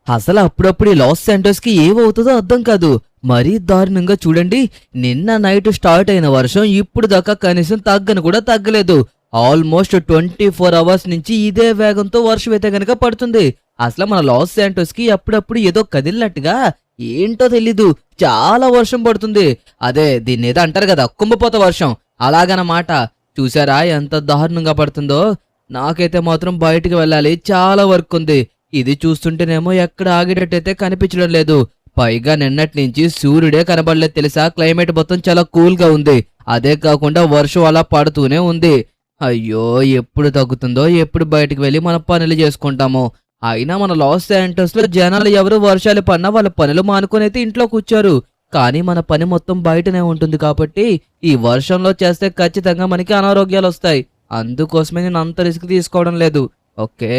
అసలు అప్పుడప్పుడు ఈ లాస్ శాంటోస్ కి ఏమవుతుందో అర్థం కాదు. మరీ దారుణంగా చూడండి, నిన్న నైట్ స్టార్ట్ అయిన వర్షం ఇప్పుడు దాకా కనీసం తగ్గను కూడా తగ్గలేదు. ఆల్మోస్ట్ 24 అవర్స్ నుంచి ఇదే వేగంతో వర్షం అయితే గనక పడుతుంది. అసలు మన లాస్ శాంటోస్ కి అప్పుడప్పుడు ఏదో కదిలినట్టుగా ఏంటో తెలీదు, చాలా వర్షం పడుతుంది. అదే దీన్ని ఏదో అంటారు కదా, కుంభపోత వర్షం, అలాగనమాట. చూసారా ఎంత దారుణంగా పడుతుందో. నాకైతే మాత్రం బయటికి వెళ్ళాలి, చాలా వర్క్ ఉంది. ఇది చూస్తుంటేనేమో ఎక్కడ ఆగేటట్టయితే కనిపించడం లేదు. పైగా నిన్నటి నుంచి సూర్యుడే కనబడలేదు తెలుసా. క్లైమేట్ మొత్తం చాలా కూల్ గా ఉంది. అదే కాకుండా వర్షం అలా పడుతూనే ఉంది. అయ్యో, ఎప్పుడు తగ్గుతుందో, ఎప్పుడు బయటికి వెళ్ళి మన పనులు చేసుకుంటామో. అయినా మన లాస్ శాంటోస్ లో జనాలు ఎవరు వర్షాలు పడినా వాళ్ళ పనులు మానుకొని అయితే ఇంట్లో కూర్చోరు. కానీ మన పని మొత్తం బయటనే ఉంటుంది కాబట్టి ఈ వర్షంలో చేస్తే ఖచ్చితంగా మనకి అనారోగ్యాలు వస్తాయి. అందుకోసమే నేను అంత రిస్క్ తీసుకోవడం లేదు. ఓకే,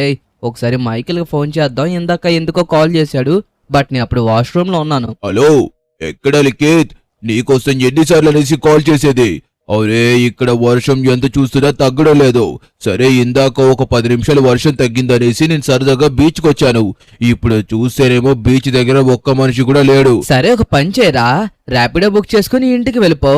ఒకసారి మైకిల్కి ఫోన్ చేద్దాం. ఇందాక ఎందుకో కాల్ చేశాడు, బట్ నేను అప్పుడు వాష్రూమ్ లో ఉన్నాను. హలో, ఎక్కడ లిఖిత్? నీకోసం ఎన్నిసార్లు అనేసి కాల్ చేసేది? అరే, ఇక్కడ వర్షం ఎంత చూస్తున్నా తగ్గడం లేదు. సరే, ఇందాక ఒక 10 నిమిషాలు వర్షం తగ్గిందనేసి నేను సరదాగా బీచ్కి వచ్చాను. ఇప్పుడు చూస్తేనేమో బీచ్ దగ్గర ఒక్క మనిషి కూడా లేడు. సరే, ఒక పని చేయరా, ర్యాపిడో బుక్ చేసుకుని ఇంటికి వెళ్ళిపో.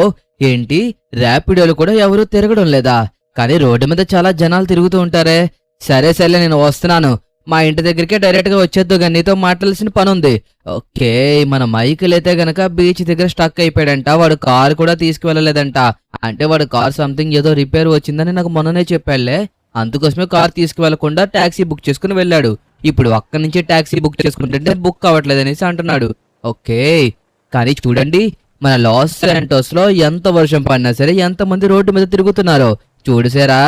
ఏంటి, ర్యాపిడోలు కూడా ఎవరూ తిరగడం లేదా? కానీ రోడ్డు మీద చాలా జనాలు తిరుగుతూ ఉంటారే. సరే సరే, నేను వస్తున్నాను. మా ఇంటి దగ్గరికే డైరెక్ట్ గా వచ్చేద్దు, కానీ నీతో మాట్లాడాల్సిన పని ఉంది. ఓకే, మన మైకిల్ అయితే గనక బీచ్ దగ్గర స్టక్ అయిపోయాడంట. వాడు కారు కూడా తీసుకువెళ్ళలేదంట. అంటే వాడు కార్ సంథింగ్ ఏదో రిపేర్ వచ్చిందని నాకు మొన్ననే చెప్పాళ్లే. అందుకోసమే కార్ తీసుకువెళ్లకుండా టాక్సీ బుక్ చేసుకుని వెళ్ళాడు. ఇప్పుడు అక్కడి నుంచి టాక్సీ బుక్ చేసుకుంటుంటే బుక్ అవ్వట్లేదు అనేసి అంటున్నాడు. ఓకే, కానీ చూడండి, మన లాస్ శాంటోస్ లో ఎంత వర్షం పడినా సరే ఎంతమంది రోడ్డు మీద తిరుగుతున్నారో చూడుసేరా.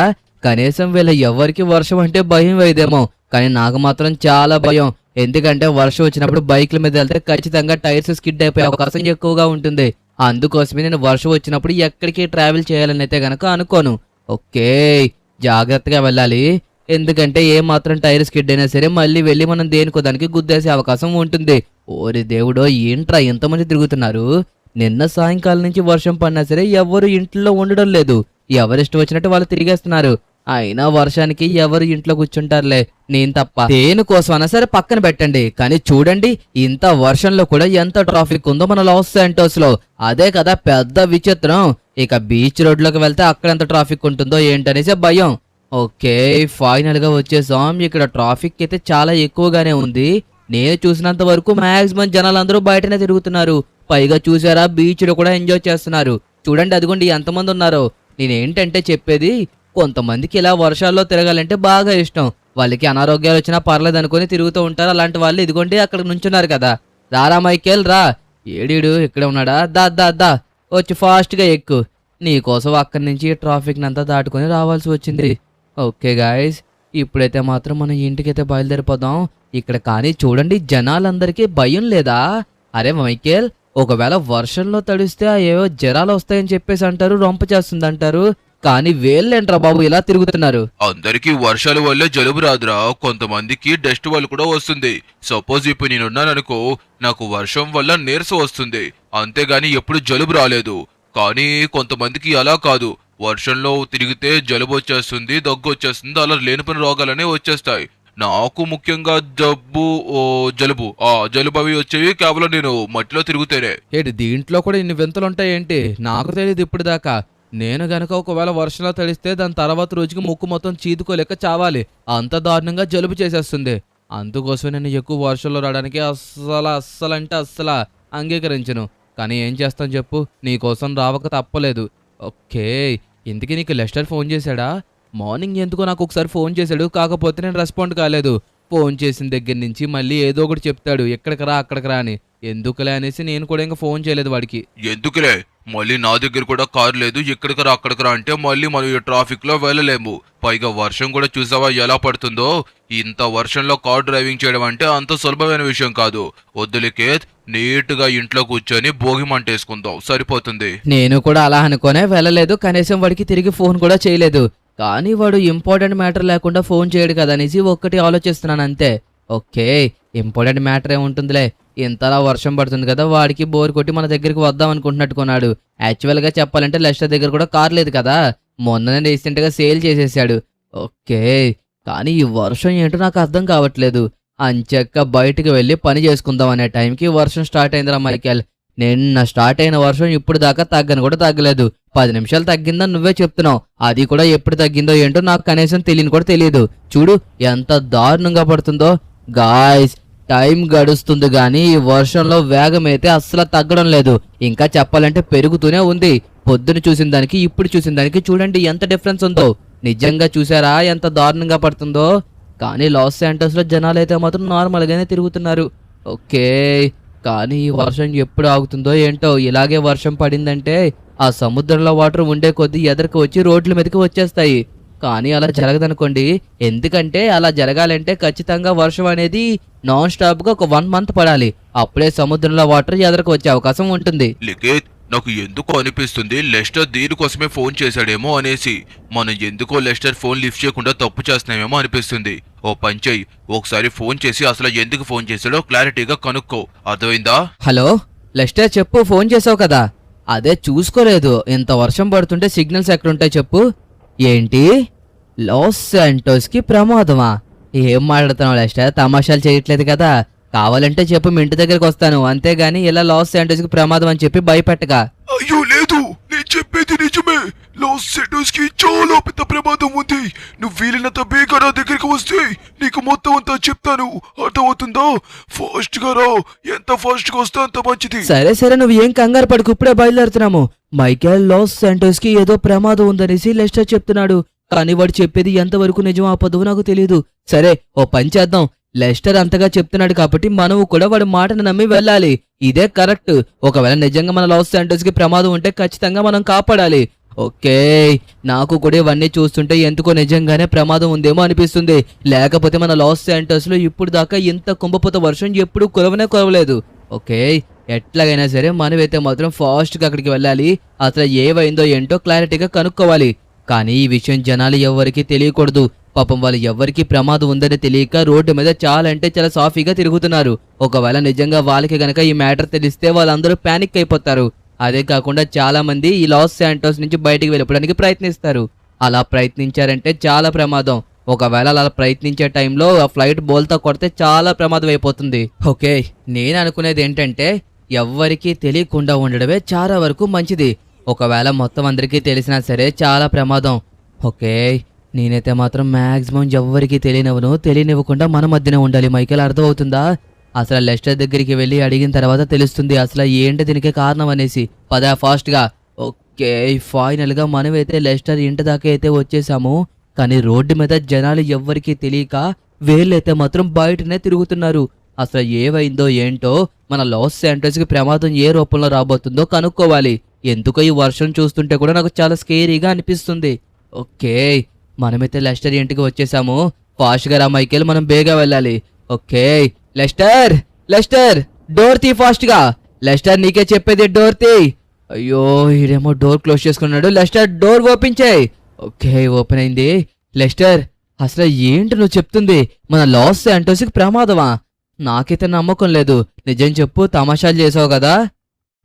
కనీసం వీళ్ళ ఎవరికి వర్షం అంటే భయం వేయదేమో, కానీ నాకు మాత్రం చాలా భయం. ఎందుకంటే వర్షం వచ్చినప్పుడు బైక్ల మీద వెళ్తే ఖచ్చితంగా టైర్స్ స్కిడ్ అయిపోయే అవకాశం ఎక్కువగా ఉంటుంది. అందుకోసమే నేను వర్షం వచ్చినప్పుడు ఎక్కడికి ట్రావెల్ చేయాలని అయితే గనక అనుకోను. ఓకే, జాగ్రత్తగా వెళ్ళాలి. ఎందుకంటే ఏ మాత్రం టైర్ స్కిడ్ అయినా సరే మళ్ళీ వెళ్ళి మనం దేనికో దానికి గుద్దేసే అవకాశం ఉంటుంది. ఓరి దేవుడో, ఏంట్రా ఎంతమంది తిరుగుతున్నారు. నిన్న సాయంకాలం నుంచి వర్షం పడినా సరే ఎవరు ఇంట్లో ఉండడం లేదు. ఎవరిష్టం వచ్చినట్టు వాళ్ళు తిరిగేస్తున్నారు. అయినా వర్షానికి ఎవరు ఇంట్లో కూర్చుంటారులే, నేను తప్ప. దేనికోసమైనా సరే పక్కన పెట్టండి, కానీ చూడండి ఇంత వర్షంలో కూడా ఎంత ట్రాఫిక్ ఉందో మన లాస్ శాంటోస్ లో. అదే కదా పెద్ద విచిత్రం. ఇక బీచ్ రోడ్ లోకి వెళ్తే అక్కడ ఎంత ట్రాఫిక్ ఉంటుందో ఏంటనేసి భయం. ఓకే, ఫైనల్ గా వచ్చేసాం. ఇక్కడ ట్రాఫిక్ అయితే చాలా ఎక్కువగానే ఉంది. నేను చూసినంత వరకు మాక్సిమం జనాలందరూ బయటనే తిరుగుతున్నారు. పైగా చూసారా, బీచ్ లో కూడా ఎంజాయ్ చేస్తున్నారు. చూడండి, అదిగోండి ఎంతమంది ఉన్నారో. నేనేంటంటే చెప్పేది, కొంతమందికి ఇలా వర్షాల్లో తిరగాలంటే బాగా ఇష్టం. వాళ్ళకి అనారోగ్యాలు వచ్చినా పర్లేదు అనుకుని తిరుగుతూ ఉంటారు. అలాంటి వాళ్ళు ఇదిగోండి అక్కడ నుంచున్నారు కదా. రారా మైకేల్, రా. ఏడీడు ఇక్కడ ఉన్నాడా? దా దా దా, వచ్చి ఫాస్ట్ గా ఎక్కు. నీకోసం అక్కడి నుంచి ట్రాఫిక్ నంతా దాటుకొని రావాల్సి వచ్చింది. ఓకే గాయస్, ఇప్పుడైతే మాత్రం మనం ఇంటికైతే బయలుదేరిపోదాం. ఇక్కడ కానీ చూడండి, జనాలందరికీ భయం లేదా? అరే మైకేల్, ఒకవేళ వర్షంలో తడిస్తే ఏవో జ్వరాలు వస్తాయని చెప్పేసి అంటారు, రొంప చేస్తుంది అంటారు. కానీ వేళ్ళేంట్రా బాబు ఇలా తిరుగుతున్నారు? అందరికీ వర్షాల వల్లే జలుబు రాదురా, కొంతమందికి డస్ట్ వల్ల కూడా వస్తుంది. సపోజ్ ఇప్పుడు నేనున్నాననుకో, నాకు వర్షం వల్ల నీరసం వస్తుంది, అంతేగాని ఎప్పుడు జలుబు రాలేదు. కానీ కొంతమందికి అలా కాదు, వర్షంలో తిరిగితే జలుబు వచ్చేస్తుంది, దగ్గు వచ్చేస్తుంది, అలా లేనిపోయిన రోగాలనే వచ్చేస్తాయి. నాకు ముఖ్యంగా జలుబు అవి వచ్చేవి కేవలం నేను మట్టిలో తిరుగుతేనే. ఏంటి, దీంట్లో కూడా ఇన్ని వింతలుంటాయేంటి? నాకు తెలియదు ఇప్పుడు దాకా. నేను గనక ఒకవేళ వర్షంలో తడిస్తే దాని తర్వాత రోజుకి ముక్కు మొత్తం చీదుకోలేక చావాలి, అంత దారుణంగా జలుబు చేసేస్తుంది. అందుకోసమే నేను ఎక్కువ వర్షంలో రావడానికి అస్సలు అంగీకరించను. కానీ ఏం చేస్తాను చెప్పు, నీకోసం రావక తప్పలేదు. ఓకే, ఇందుకే నీకు లెస్టర్ ఫోన్ చేశాడా? మార్నింగ్ ఎందుకో నాకు ఒకసారి ఫోన్ చేశాడు, కాకపోతే నేను రెస్పాండ్ కాలేదు. ఫోన్ చేసిన దగ్గర నుంచి మళ్ళీ ఏదో ఒకటి చెప్తాడు, ఎక్కడికి రా అక్కడికి రా అని. ఎందుకులే అనేసి నేను కూడా ఇంకా ఫోన్ చేయలేదు వాడికి. ఎందుకులే, మళ్ళీ నా దగ్గర కూడా కారు లేదు, ఎక్కడికి రా అక్కడికి రా అంటే మళ్ళీ మనం ఈ ట్రాఫిక్ లో వెళ్ళలేము. పైగా వర్షం కూడా చూసావా ఎలా పడుతుందో. ఇంత వర్షంలో కార్ డ్రైవింగ్ చేయడం అంటే అంత సులభమైన విషయం కాదు. వద్దులికే, నీట్ గా ఇంట్లో కూర్చొని భోగి మంటేసుకుందాం, సరిపోతుంది. నేను కూడా అలా అనుకోనే వెళ్ళలేదు, కనీసం వాడికి తిరిగి ఫోన్ కూడా చేయలేదు. కానీ వాడు ఇంపార్టెంట్ మ్యాటర్ లేకుండా ఫోన్ చేయడు కదా అనేసి ఒక్కటి ఆలోచిస్తున్నాను అంతే. ఓకే, ఇంపార్టెంట్ మ్యాటర్ ఏముంటుందిలే, ఇంతలా వర్షం పడుతుంది కదా, వాడికి బోర్ కొట్టి మన దగ్గరికి వద్దాం అనుకుంటున్నట్టుకున్నాడు. యాక్చువల్ గా చెప్పాలంటే లెస్టర్ దగ్గర కూడా కార్ లేదు కదా, మొన్ననే రీసెంట్ గా సేల్ చేసేసాడు. ఓకే, కానీ ఈ వర్షం ఏంటో నాకు అర్థం కావట్లేదు. అంచెక్క బయటికి వెళ్ళి పని చేసుకుందాం అనే టైంకి వర్షం స్టార్ట్ అయిందిరా మైకేల్. నిన్న స్టార్ట్ అయిన వర్షం ఇప్పుడు దాకా తగ్గని కూడా తగ్గలేదు. 10 నిమిషాలు తగ్గిందని నువ్వే చెప్తున్నావు. అది కూడా ఎప్పుడు తగ్గిందో ఏంటో నాకు కనీసం తెలియని కూడా తెలియదు. చూడు ఎంత దారుణంగా పడుతుందో. గాయ్స్, టైం గడుస్తుంది గానీ ఈ వర్షంలో వేగం అయితే అస్సలు తగ్గడం లేదు. ఇంకా చెప్పాలంటే పెరుగుతూనే ఉంది. పొద్దున చూసిన దానికి ఇప్పుడు చూసిన దానికి చూడండి ఎంత డిఫరెన్స్ ఉందో. నిజంగా చూసారా ఎంత దారుణంగా పడుతుందో. కానీ లాస్ శాంటోస్ లో జనాలు అయితే మాత్రం నార్మల్ గానే తిరుగుతున్నారు. ఓకే, కానీ ఈ వర్షం ఎప్పుడు ఆగుతుందో ఏంటో. ఇలాగే వర్షం పడిందంటే ఆ సముద్రంలో వాటర్ ఉండే కొద్దీ ఎదరికి వచ్చి రోడ్ల మీదకి వచ్చేస్తాయి. కానీ అలా జరగదనుకోండి. ఎందుకంటే అలా జరగాలంటే ఖచ్చితంగా వర్షం అనేది నాన్ స్టాప్ గా ఒక 1 మంత్ పడాలి. అప్పుడే సముద్రంలో వాటర్ ఎదరికి వచ్చే అవకాశం ఉంటుంది. లిఖిత్, నాకు ఎందుకో అనిపిస్తుంది లెస్టర్ దీనికోసమే ఫోన్ చేశాడేమో అనేసి. మనం ఎందుకో లెస్టర్ ఫోన్ లిఫ్ట్ చేయకుండా తప్పు చేస్తున్నామేమో అనిపిస్తుంది. ఓ పని చెయ్యి, ఒకసారి ఫోన్ చేసి అసలు ఎందుకు ఫోన్ చేశాడో క్లారిటీగా కనుక్కో. అర్థమైందా? హలో లెస్టర్, చెప్పు. ఫోన్ చేసావు కదా. అదే చూసుకోలేదు. ఇంత వర్షం పడుతుంటే సిగ్నల్స్ ఎక్కడుంటాయి చెప్పు. ఏంటి, లాస్ శాంటోస్ కి ప్రమాదమా? ఏం మాట్లాడుతున్నావు లెస్టర్? తమాషాలు చేయట్లేదు కదా. కావాలంటే చెప్పు, మీ ఇంటి దగ్గరికి వస్తాను. అంతేగాని ఇలా లాస్ శాంటోస్ కి ప్రమాదం అని చెప్పి భయపెట్టగా. అయ్యో లేదు, నేను చెప్పేది నిజమే. లాస్ శాంటోస్ కి చాలా పెద్ద ప్రమాదం ఉంది. నువ్వు వీలైనంత బేగా నా దగ్గరికి వస్తే నీకు మొత్తం అంతా చెప్తాను. అర్థమవుతుందా? ఫాస్ట్ గా రా. ఎంత ఫాస్ట్ గా వస్తా అంత మంచిది. సరే సరే, నువ్వు ఏం కంగారు పడుకు. ఇప్పుడే బయలుదేరుతున్నాము. మైకేల్, లాస్ శాంటోస్ కి ఏదో ప్రమాదం ఉందనేసి లెస్టర్ చెప్తున్నాడు. కానీ వాడు చెప్పేది ఎంతవరకు నిజం ఆపదో నాకు తెలియదు. సరే, ఓ పని చేద్దాం. లెస్టర్ అంతగా చెప్తున్నాడు కాబట్టి మనము కూడా వాడి మాటను నమ్మి వెళ్ళాలి. ఇదే కరెక్ట్. ఒకవేళ నిజంగా మన లాస్ శాంటోస్ కి ప్రమాదం ఉంటే ఖచ్చితంగా మనం కాపాడాలి. ఓకే, నాకు కూడా ఇవన్నీ చూస్తుంటే ఎందుకో నిజంగానే ప్రమాదం ఉందేమో అనిపిస్తుంది. లేకపోతే మన లాస్ శాంటోస్ లో ఇప్పుడు దాకా ఇంత కుంభపోత వర్షం ఎప్పుడు కురవనే కురవలేదు. ఓకే, ఎట్లాగైనా సరే మనమైతే మాత్రం ఫాస్ట్ గా అక్కడికి వెళ్ళాలి. అసలు ఏవైందో ఏంటో క్లారిటీగా కనుక్కోవాలి. కానీ ఈ విషయం జనాలు ఎవరికీ తెలియకూడదు. పాపం వాళ్ళు ఎవరికి ప్రమాదం ఉందని తెలియక రోడ్డు మీద చాలా అంటే చాలా సాఫీగా తిరుగుతున్నారు. ఒకవేళ నిజంగా వాళ్ళకి గనక ఈ మ్యాటర్ తెలిస్తే వాళ్ళందరూ ప్యానిక్ అయిపోతారు. అదే కాకుండా చాలా మంది ఈ లాస్ శాంటోస్ నుంచి బయటికి వెళ్ళిపోవడానికి ప్రయత్నిస్తారు. అలా ప్రయత్నించారంటే చాలా ప్రమాదం. ఒకవేళ అలా ప్రయత్నించే టైంలో ఆ ఫ్లైట్ బోల్తా కొడితే చాలా ప్రమాదం అయిపోతుంది. ఓకే, నేను అనుకునేది ఏంటంటే ఎవ్వరికీ తెలియకుండా ఉండడమే చాలా వరకు మంచిది. ఒకవేళ మొత్తం అందరికీ తెలిసినా సరే చాలా ప్రమాదం. ఓకే, నేనైతే మాత్రం మ్యాక్సిమం ఎవ్వరికీ తెలియనివ్వకుండా మన మధ్యనే ఉండాలి. మైకేల్, అర్థమవుతుందా? అసలు లెస్టర్ దగ్గరికి వెళ్ళి అడిగిన తర్వాత తెలుస్తుంది అసలు ఏంటి దీనికి కారణం అనేసి. పదా ఫాస్ట్ గా. ఓకే, ఫైనల్ గా మనమైతే లెస్టర్ ఇంటి దాకా అయితే వచ్చేసాము. కానీ రోడ్డు మీద జనాలు ఎవ్వరికీ తెలియక వీళ్ళైతే మాత్రం బయటనే తిరుగుతున్నారు. అసలు ఏవైందో ఏంటో. మన లాస్ శాంటోస్ కి ప్రమాదం ఏ రూపంలో రాబోతుందో కనుక్కోవాలి. ఎందుకో ఈ వర్షం చూస్తుంటే కూడా నాకు చాలా స్కేరీగా అనిపిస్తుంది. ఓకే, మనమైతే లెస్టర్ ఇంటికి వచ్చేసాము. ఫాస్ట్ గా రా మైకేల్, మనం బేగా వెళ్ళాలి. ఓకే, లెస్టర్ లెస్టర్ డోర్ తీ ఫాస్ట్ గా. లెస్టర్, నీకే చెప్పేది, డోర్ తీ. అయ్యో, ఈడేమో డోర్ క్లోజ్ చేసుకున్నాడు. లెస్టర్, డోర్ ఓపెన్ చేయి. ఓకే, ఓపెన్ అయింది. లెస్టర్, అసలు ఏంటి నువ్వు చెప్తుంది? మన లాస్ శాంటోస్ కి ప్రమాదమా? నాకైతే నమ్మకం లేదు. నిజం చెప్పు, తమాషాలు చేసావు కదా.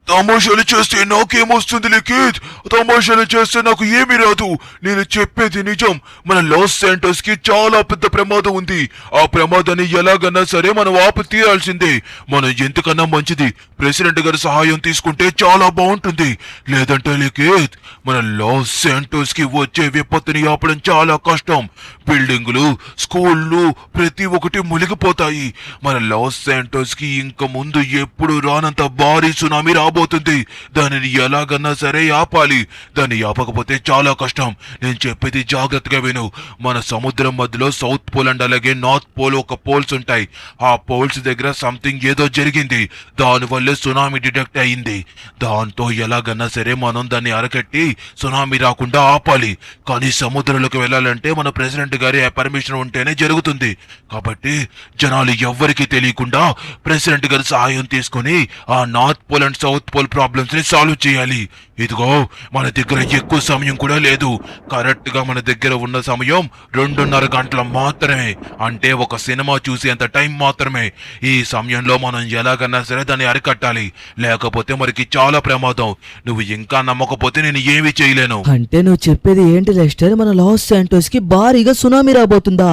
తమాషాలు చేస్తే నాకేమొస్తుంది లిఖిత్? తమాషాలు చేస్తే నాకు ఏమీ రాదు. నేను చెప్పేది నిజం. మన లాస్ శాంటోస్ కి చాలా పెద్ద ప్రమాదం ఉంది. ఆ ప్రమాదాన్ని ఎలాగన్నా సరే మనం ఆపు తీరాల్సిందే. మనం ఎందుకన్నా మంచిది ప్రెసిడెంట్ గారి సహాయం తీసుకుంటే చాలా బాగుంటుంది. లేదంటే లిఖిత్, మన లాస్ శాంటోస్ కి వచ్చే విపత్తుని ఆపడం చాలా కష్టం. బిల్డింగులు, స్కూళ్ళు ప్రతి ఒక్కటి మునిగిపోతాయి. మన లాస్ శాంటోస్ కి ఇంక ముందు ఎప్పుడు రానంత భారీ సునామీ రాబోతుంది. దానిని ఎలాగన్నా సరే ఆపాలి. దాన్ని ఆపకపోతే చాలా కష్టం. నేను చెప్పేది జాగ్రత్తగా విను. మన సముద్రం మధ్యలో సౌత్ పోల్ అండ్ అలాగే నార్త్ పోల్ ఒక పోల్స్ ఉంటాయి. ఆ పోల్స్ దగ్గర సంథింగ్ ఏదో జరిగింది. దానివల్లే సునామీ డిటెక్ట్ అయింది. దాంతో ఎలాగన్నా సరే మనం దాన్ని అరకట్టి సునామీ రాకుండా ఆపాలి. కానీ సముద్రంలోకి వెళ్ళాలంటే మన ప్రెసిడెంట్ గారి పర్మిషన్ ఉంటేనే జరుగుతుంది. కాబట్టి జనాలు ఎవ్వరికీ తెలియకుండా ప్రెసిడెంట్ గారి సహాయం తీసుకుని ఆ north pole and south pole problems ని సాల్వ్ చేయాలి. ఇదిగో, మన దగ్గర ఎక్కువ సమయం కూడా లేదు. కరెక్ట్ గా మన దగ్గర ఉన్న సమయం 2.5 గంటలు మాత్రమే. అంటే ఒక సినిమా చూసేంత టైం మాత్రమే. ఈ సమయంలో మనం ఎలాగన్నా సరే దాన్ని అరికట్టాలి. లేకపోతే మనకి చాలా ప్రమాదం. నువ్వు ఇంకా నమ్మకపోతే నేను ఏమీ చేయలేను. అంటే నువ్వు చెప్పేది ఏంటి లెస్టర్? మన లాస్ శాంటోస్ కి భారీగా సునామీ రాబోతుందా?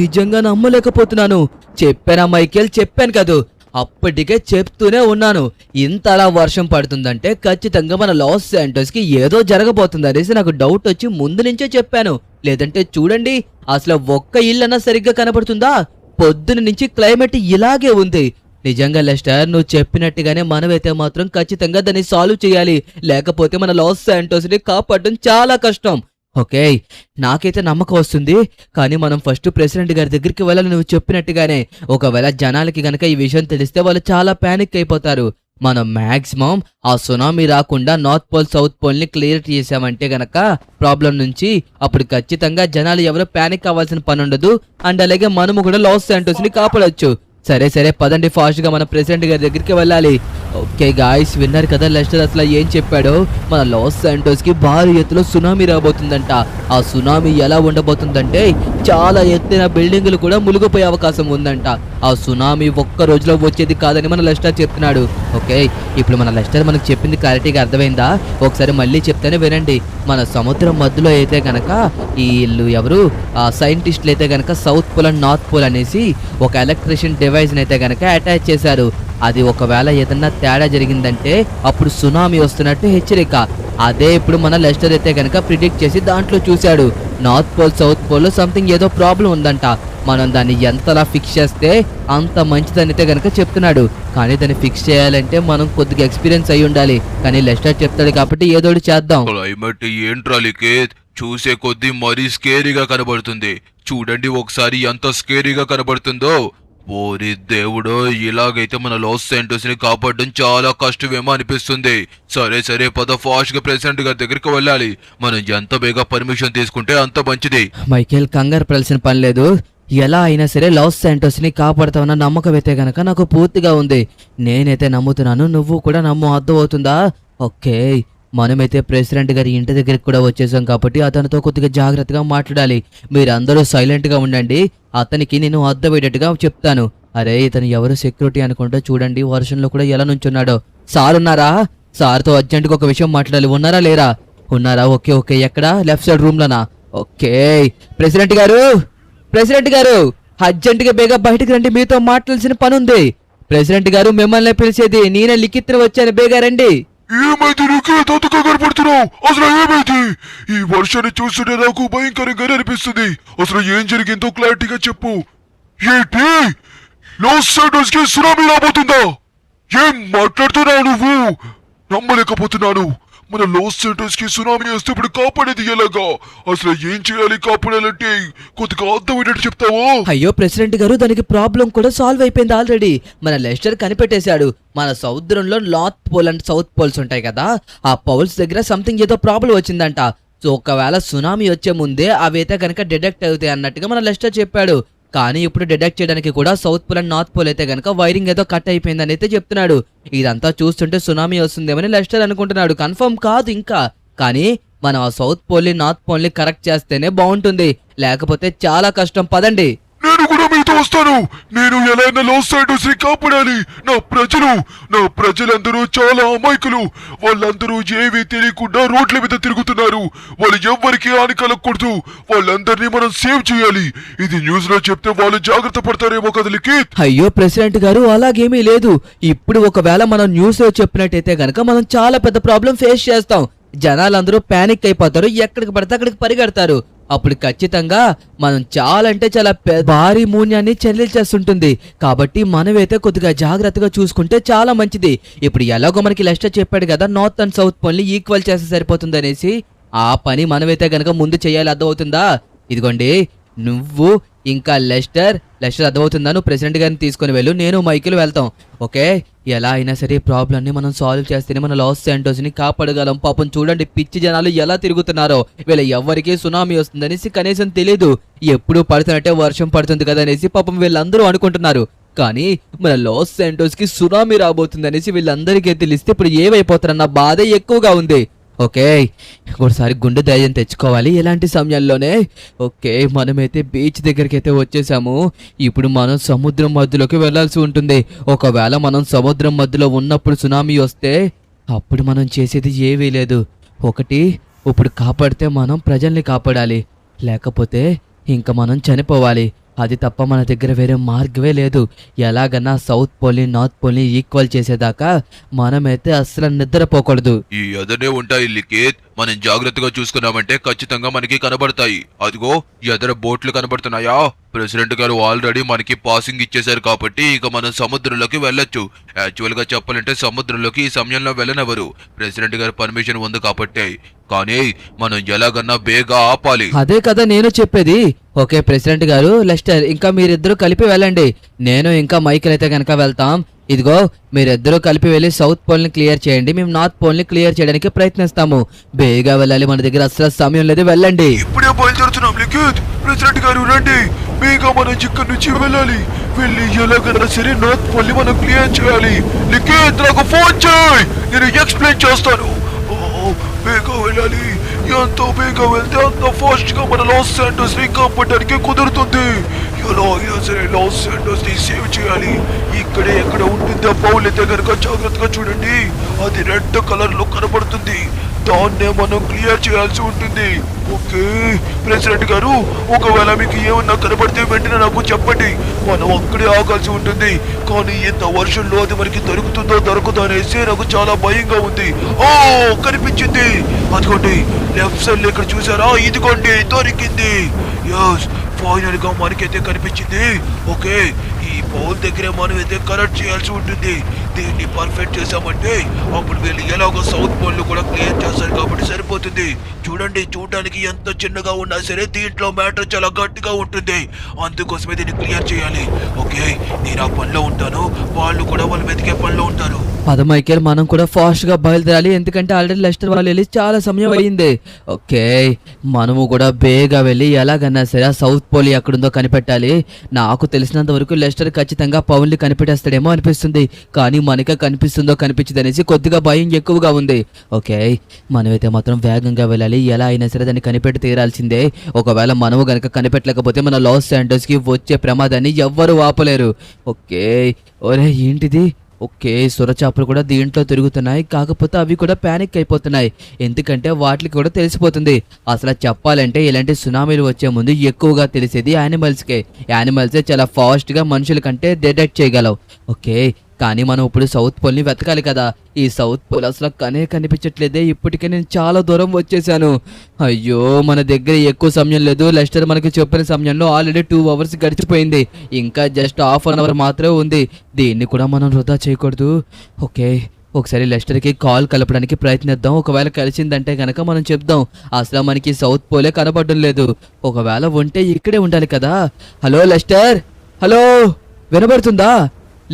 నిజంగా నమ్మలేకపోతున్నాను. చెప్పానా మైకేల్, చెప్పాను కదూ, అప్పటికే చెప్తూనే ఉన్నాను. ఇంతలా వర్షం పడుతుందంటే ఖచ్చితంగా మన లాస్ శాంటోస్ కి ఏదో జరగబోతుంది అనేసి నాకు డౌట్ వచ్చి ముందు నుంచే చెప్పాను. లేదంటే చూడండి, అసలు ఒక్క ఇల్లన్నా సరిగ్గా కనబడుతుందా? పొద్దున నుంచి క్లైమేట్ ఇలాగే ఉంది. నిజంగా లెస్టర్, నువ్వు చెప్పినట్టుగానే మనమైతే మాత్రం ఖచ్చితంగా దాన్ని సాల్వ్ చేయాలి. లేకపోతే మన లాస్ శాంటోస్ ని కాపాడడం చాలా కష్టం. ఓకే, నాకైతే నమ్మకం వస్తుంది. కానీ మనం ఫస్ట్ ప్రెసిడెంట్ గారి దగ్గరికి వెళ్ళాలి నువ్వు చెప్పినట్టుగానే. ఒకవేళ జనాలకి గనక ఈ విషయం తెలిస్తే వాళ్ళు చాలా పానిక్ అయిపోతారు. మనం మాక్సిమం ఆ సునామీ రాకుండా నార్త్ పోల్ సౌత్ పోల్ ని క్లియర్ చేసామంటే గనక ప్రాబ్లం నుంచి అప్పుడు ఖచ్చితంగా జనాలు ఎవరో పానిక్ అవ్వాల్సిన పని ఉండదు. అండ్ అలాగే మనము కూడా లాస్ శాంటోస్ ని కాపాడొచ్చు. సరే సరే పదండి, ఫాస్ట్ గా మన ప్రెసిడెంట్ గారి దగ్గరికి వెళ్ళాలి. ఓకే గాయ్స్, విన్నారు కదా లెస్టర్ అసలు ఏం చెప్పాడో? మన లాస్ శాంటోస్ కి భారీ ఎత్తులో సునామీ రాబోతుందంట. ఆ సునామీ ఎలా ఉండబోతుందంటే చాలా ఎత్తైన బిల్డింగులు కూడా మునిగిపోయే అవకాశం ఉందంట. ఆ సునామీ ఒక్క రోజులో వచ్చేది కాదని మన లెస్టర్ చెప్తున్నాడు. ఓకే, ఇప్పుడు మన లెస్టర్ మనకు చెప్పింది క్లారిటీగా అర్థమైందా? ఒకసారి మళ్ళీ చెప్తేనే వినండి. మన సముద్రం మధ్యలో అయితే గనక ఈ ఇల్లు ఎవరు ఆ సైంటిస్టులు అయితే గనక south pole and north pole అనేసి ఒక ఎలక్ట్రిషియన్ డివైస్ అయితే గనక అటాచ్ చేశారు. అది ఒకవేళ ఏదన్నా తేడా జరిగిందంటే అప్పుడు సునామీ వస్తున్నట్టు హెచ్చరిక. అదే ఇప్పుడు మన లెస్టర్ అయితే గనక ప్రిడిక్ట్ చేసి దాంట్లో చూశాడు. నార్త్ పోల్ సౌత్ పోల్ లో సంథింగ్ ఏదో ప్రాబ్లం ఉందంట. మనం దాన్ని ఎంతలా ఫిక్స్ చేస్తే అంత మంచిదని అయితే గనక చెప్తున్నాడు. కానీ దాన్ని ఫిక్స్ చేయాలంటే మనం కొద్దిగా ఎక్స్పీరియన్స్ అయి ఉండాలి. కానీ లెస్టర్ చెప్తాడు కాబట్టి ఏదోటి చేద్దాం. క్లైమేట్ ఏంట్రా లిఖిత్, చూసే కొద్దీ మరీ స్కేరీగా కనబడుతుంది. చూడండి ఒకసారి ఎంత స్కేరీగా కనబడుతుందో. ఓరి దేవుడో, ఇలాగైతే మన లాస్ శాంటోస్ ని కాపాడడం చాలా కష్టమేమో అనిపిస్తుంది. సరే సరే పద, ఫాస్ట్ గా ప్రెసిడెంట్ గారి దగ్గరికి వెళ్ళాలి. మనం ఎంత బేగా పర్మిషన్ తీసుకుంటే అంత మంచిది. మైకేల్, కంగారు పడాల్సిన పని లేదు. ఎలా అయినా సరే లాస్ శాంటోస్ ని కాపాడతామన్న నమ్మకం అయితే గనక నాకు పూర్తిగా ఉంది. నేనైతే నమ్ముతున్నాను, నువ్వు కూడా నమ్ము. అర్థమవుతుందా? ఓకే, మనమైతే ప్రెసిడెంట్ గారి ఇంటి దగ్గరికి కూడా వచ్చేసాం కాబట్టి అతనితో కొద్దిగా జాగ్రత్తగా మాట్లాడాలి. మీరందరూ సైలెంట్ గా ఉండండి. అతనికి నేను అర్థమయ్యేటట్టుగా చెప్తాను. అరే, ఇతను ఎవరు సెక్యూరిటీ అనుకుంటా. చూడండి వర్షంలో కూడా ఎలా నుంచున్నాడో. సార్ ఉన్నారా? సార్తో అర్జెంటుగా ఒక విషయం మాట్లాడాలి. ఉన్నారా లేరా? ఉన్నారా? ఓకే ఓకే, ఎక్కడ? లెఫ్ట్ సైడ్ రూమ్ లోనా? ఓకే, ప్రెసిడెంట్ గారు, ప్రెసిడెంట్ గారు, అర్జెంటుగా బేగా బయటకు రండి, మీతో మాట్లాడాల్సిన పని ఉంది. ప్రెసిడెంట్ గారు మిమ్మల్ని పిలిచేది. నేనే లిఖిత్ వచ్చాను, బేగా రండి. ఏమైంది నీకు అంత కంగారు పడుతున్నావు? అసలు ఏమైంది? ఈ వర్షాన్ని చూస్తుంటే నాకు భయంకరంగానే అనిపిస్తుంది. అసలు ఏం జరిగిందో క్లారిటీగా చెప్పు. ఏంటి, లాస్ శాంటోస్ కి సునామీ రాబోతుందా? ఏం మాట్లాడుతున్నావు నువ్వు? నమ్మలేకపోతున్నాను. మన లాస్ శాంటోస్ కి సునామీ వస్తే ఇప్పుడు కాపాడేది ఎలాగా? అసలు ఏం చేయాలి కాపాడాలంటే? కొద్దిగా అర్థమయ్యేటట్టు చెప్తావా? అయ్యో ప్రెసిడెంట్ గారు, దానికి ప్రాబ్లం కూడా సాల్వ్ అయిపోయింది ఆల్రెడీ. మన లెస్టర్ కనిపెట్టేశాడు. మన సముద్రంలో north pole and south poles ఉంటాయి కదా, ఆ పోల్స్ దగ్గర సంథింగ్ ఏదో ప్రాబ్లం వచ్చిందంట. సో ఒకవేళ సునామీ వచ్చే ముందే అవైతే కనుక డిటెక్ట్ అవుతాయి అన్నట్టుగా మన లెస్టర్ చెప్పాడు. కానీ ఇప్పుడు డిటెక్ట్ చేయడానికి కూడా south pole and north pole అయితే గనక వైరింగ్ ఏదో కట్ అయిపోయిందని అయితే చెప్తున్నాడు. ఇదంతా చూస్తుంటే సునామీ వస్తుందేమని లెస్టర్ అనుకుంటున్నాడు. కన్ఫర్మ్ కాదు ఇంకా. కానీ మనం ఆ సౌత్ పోల్ ని నార్త్ పోల్ ని కరెక్ట్ చేస్తేనే బాగుంటుంది, లేకపోతే చాలా కష్టం. పదండి. నేను కూడా మీతో వస్తాను. నేను ఎలా అయినా లాస్ శాంటోస్ ని కాపాడాలి. నా ప్రజలందరూ చాలా అమాయకులు. వాళ్ళందరూ ఏమీ తెలియకుండా రోడ్ల మీద తిరుగుతున్నారు. వాళ్ళు ఎవ్వరికి హాని కలగకూడదు. వాళ్ళందరినీ మనం సేవ్ చేయాలి. ఇది న్యూస్ లో చెప్తే వాళ్ళు జాగ్రత్త పడతారేమో కదా లిఖిత్? అయ్యో ప్రెసిడెంట్ గారు, అలాగేమీ లేదు. ఇప్పుడు ఒకవేళ మనం న్యూస్ లో చెప్పినట్టయితే గనక మనం చాలా పెద్ద ప్రాబ్లం ఫేస్ చేస్తాం. జనాలందరూ పానిక్ అయిపోతారు, ఎక్కడికి పడితే అక్కడికి పరిగెడతారు. అప్పుడు ఖచ్చితంగా మనం చాలా అంటే చాలా భారీ మూల్యాన్ని చెల్లించేస్తుంటుంది. కాబట్టి మనమైతే కొద్దిగా జాగ్రత్తగా చూసుకుంటే చాలా మంచిది. ఇప్పుడు ఎలాగో మనకి లెస్టర్ చెప్పాడు కదా, నార్త్ అండ్ సౌత్ పోల్ని ఈక్వల్ చేస్తే సరిపోతుంది అనేసి. ఆ పని మనమైతే గనక ముందు చేయాలి. అర్థమవుతుందా? ఇదిగోండి, నువ్వు ఇంకా లెస్టర్ అర్థమవుతుందా? నువ్వు ప్రెసిడెంట్ గారిని తీసుకుని వెళ్ళు, నేను మైకిల్ వెళ్తాం. ఓకే, ఎలా అయినా సరే ప్రాబ్లమ్ ని మనం సాల్వ్ చేస్తేనే మన లాస్ శాంటోస్ ని కాపాడగలం. పాపం చూడండి, పిచ్చి జనాలు ఎలా తిరుగుతున్నారో. వీళ్ళ ఎవరికి సునామీ వస్తుందనేసి కనీసం తెలీదు. ఎప్పుడు పడుతున్నట్టే వర్షం పడుతుంది కదా అనేసి పాపం వీళ్ళందరూ అనుకుంటున్నారు. కానీ మన లాస్ శాంటోస్ కి సునామీ రాబోతుంది అనేసి వీళ్ళందరికీ తెలిస్తే ఇప్పుడు ఏమైపోతారన్న బాధ ఎక్కువగా ఉంది. ఓకే, ఒకసారి గుండె ధైర్యం తెచ్చుకోవాలి ఇలాంటి సమయంలోనే. ఓకే, మనమైతే బీచ్ దగ్గరికి అయితే వచ్చేసాము. ఇప్పుడు మనం సముద్రం మధ్యలోకి వెళ్లాల్సి ఉంటుంది. ఒకవేళ మనం సముద్రం మధ్యలో ఉన్నప్పుడు సునామీ వస్తే అప్పుడు మనం చేసేది ఏమీ లేదు. ఒకటి, ఇప్పుడు కాపాడితే మనం ప్రజల్ని కాపాడాలి, లేకపోతే ఇంకా మనం చనిపోవాలి. అది తప్ప మన దగ్గర వేరే మార్గమే లేదు. ఎలాగన్నా సౌత్ పోల్ని నార్త్ పోల్ని ఈక్వల్ చేసేదాకా మనమైతే అస్సలు నిద్రపోకూడదు. ఈ ఎదనే ఉంటాయి లిఖిత్. మనం జాగ్రత్తగా చూసుకున్నామంటే ఖచ్చితంగా మనకి కనబడతాయి. అదిగో ఎదర బోట్లు కనబడుతున్నాయా? ప్రెసిడెంట్ గారు ఆల్రెడీ మనకి పాసింగ్ ఇచ్చేశారు కాబట్టి ఇక మనం సముద్రంలోకి వెళ్ళొచ్చు. యాక్చువల్ గా చెప్పాలంటే సముద్రంలోకి ఈ సమయంలో వెళ్ళనెవరు, ప్రెసిడెంట్ గారి పర్మిషన్ ఉంది కాబట్టి. కానీ మనం ఎలాగన్నా బేగా ఆపాలి. అదే కదా నేను చెప్పేది. ఓకే ప్రెసిడెంట్ గారు, లెస్టర్, ఇంకా మీరిద్దరూ కలిపి వెళ్ళండి. నేను ఇంకా మైకేల్ అయితే కనుక వెళ్తాం. ఇదిగో మీరిద్దరూ కలిపి వెళ్ళి సౌత్ పోల్ని క్లియర్ చేయండి, మేము నార్త్ పోల్ని క్లియర్ చేయడానికి ప్రయత్నిస్తాము. బేగా వెళ్ళాలి, మన దగ్గర అసలు సమయం లేదు. వెళ్ళండి. ఇప్పుడే బయలుదేరుతున్నాం లిఖిత్. ప్రెసిడెంట్ గారు రండి, బేగా మనం ఇక్కడి నుంచి వెళ్ళాలి. వెళ్ళి ఎలాగైనా సరే నార్త్ పోల్ని మనం క్లియర్ చేయాలి. లిఖిత్ నాకు ఫోన్ చేయి, నేను ఎక్స్ప్లెయిన్ చేస్తాను. బేగా వెళ్ళాలి. ఎంతో బేగా వెళ్తే అంత ఫాస్ట్ గా మన లాస్ శాంటోస్ ని కాపాడడానికి కుదురుతుంది. ఎలా అయినా సరే లాస్ శాంటోస్ ని సేవ్ చేయాలి. ఇక్కడే ఎక్కడ ఉంటుందో పౌల్ అయితే కనుక జాగ్రత్తగా చూడండి. అది రెడ్ కలర్ లో కనబడుతుంది. దాన్నే మనం క్లియర్ చేయాల్సి ఉంటుంది. ఓకే ప్రెసిడెంట్ గారు, ఒకవేళ మీకు ఏమన్నా కనబడితే వెంటనే నాకు చెప్పండి. మనం అక్కడే ఆగాల్సి ఉంటుంది. కానీ ఇంత వర్షంలో అది మనకి దొరుకుతుందో దొరకదో అనేసి నాకు చాలా భయంగా ఉంది. ఓ కనిపించింది, అదిగోండి లెఫ్ట్ సైడ్ ఇక్కడ చూసారా? ఇదిగోండి దొరికింది. యస్, ఫైనల్ గా మనకైతే కనిపించింది. ఓకే, ఈ పౌల్ దగ్గరే మనం అయితే కరెక్ట్ చేయాల్సి ఉంటుంది. దీన్ని పర్ఫెక్ట్ చేసామంటే అప్పుడు వీళ్ళు ఎలాగో సౌత్ పోల్ కూడా క్లియర్ చేస్తారు కాబట్టి సరిపోతుంది. చూడండి, చూడడానికి ఎంత చిన్నగా ఉన్నా సరే దీంట్లో మ్యాటర్ చాలా గట్టిగా ఉంటుంది. అందుకోసమే దీన్ని క్లియర్ చేయాలి. ఓకే, నేను ఆ పనిలో ఉంటాను, వాళ్ళు కూడా వాళ్ళు వెతికే పనిలో ఉంటారు. పద మైకేల్, మనం కూడా ఫాస్ట్ గా బయలుదేరాలి. ఎందుకంటే ఆల్రెడీ లెస్టర్ వాళ్ళు వెళ్ళి చాలా సమయం అయింది. ఓకే, మనము కూడా బేగా వెళ్ళి ఎలాగన్నా సరే సౌత్ పోల్ ఎక్కడుందో కనిపెట్టాలి. నాకు తెలిసినంత వరకు లెస్టర్ ఖచ్చితంగా పౌల్ని కనిపెట్టేస్తాడేమో అనిపిస్తుంది. కానీ మనకే కనిపిస్తుందో కనిపించదు అనేసి కొద్దిగా భయం ఎక్కువగా ఉంది. ఓకే, మనమైతే మాత్రం వేగంగా వెళ్ళాలి. ఎలా అయినా సరే దాన్ని కనిపెట్టి తీరాల్సిందే. ఒకవేళ మనము గనక కనిపెట్టలేకపోతే మన లాస్ శాంటోస్ కి వచ్చే ప్రమాదాన్ని ఎవ్వరూ ఆపలేరు. ఓకే, ఒరే ఏంటిది? ఓకే, సొరచాపలు కూడా దీంట్లో తిరుగుతున్నాయి. కాకపోతే అవి కూడా ప్యానిక్ అయిపోతున్నాయి. ఎందుకంటే వాటికి కూడా తెలిసిపోతుంది. అసలు చెప్పాలంటే ఇలాంటి సునామీలు వచ్చే ముందు ఎక్కువగా తెలిసేది యానిమల్స్కే. యానిమల్సే చాలా ఫాస్ట్గా మనుషుల కంటే డిటెక్ట్ చేయగలవు. ఓకే, కానీ మనం ఇప్పుడు సౌత్ పోల్ని వెతకాలి కదా. ఈ సౌత్ పోల్ అసలు కనిపించట్లేదే. ఇప్పటికే నేను చాలా దూరం వచ్చేసాను. అయ్యో, మన దగ్గర ఎక్కువ సమయం లేదు. లెస్టర్ మనకి చెప్పిన సమయంలో ఆల్రెడీ 2 అవర్స్ గడిచిపోయింది. ఇంకా జస్ట్ హాఫ్ అన్ అవర్ మాత్రమే ఉంది. దీన్ని కూడా మనం వృధా చేయకూడదు. ఓకే, ఒకసారి లెస్టర్కి కాల్ కలపడానికి ప్రయత్నిద్దాం. ఒకవేళ కలిసిందంటే కనుక మనం చెప్దాం అసలు మనకి సౌత్ పోలే కనబడడం లేదు. ఒకవేళ ఉంటే ఇక్కడే ఉండాలి కదా. హలో లెస్టర్, హలో, వినబడుతుందా?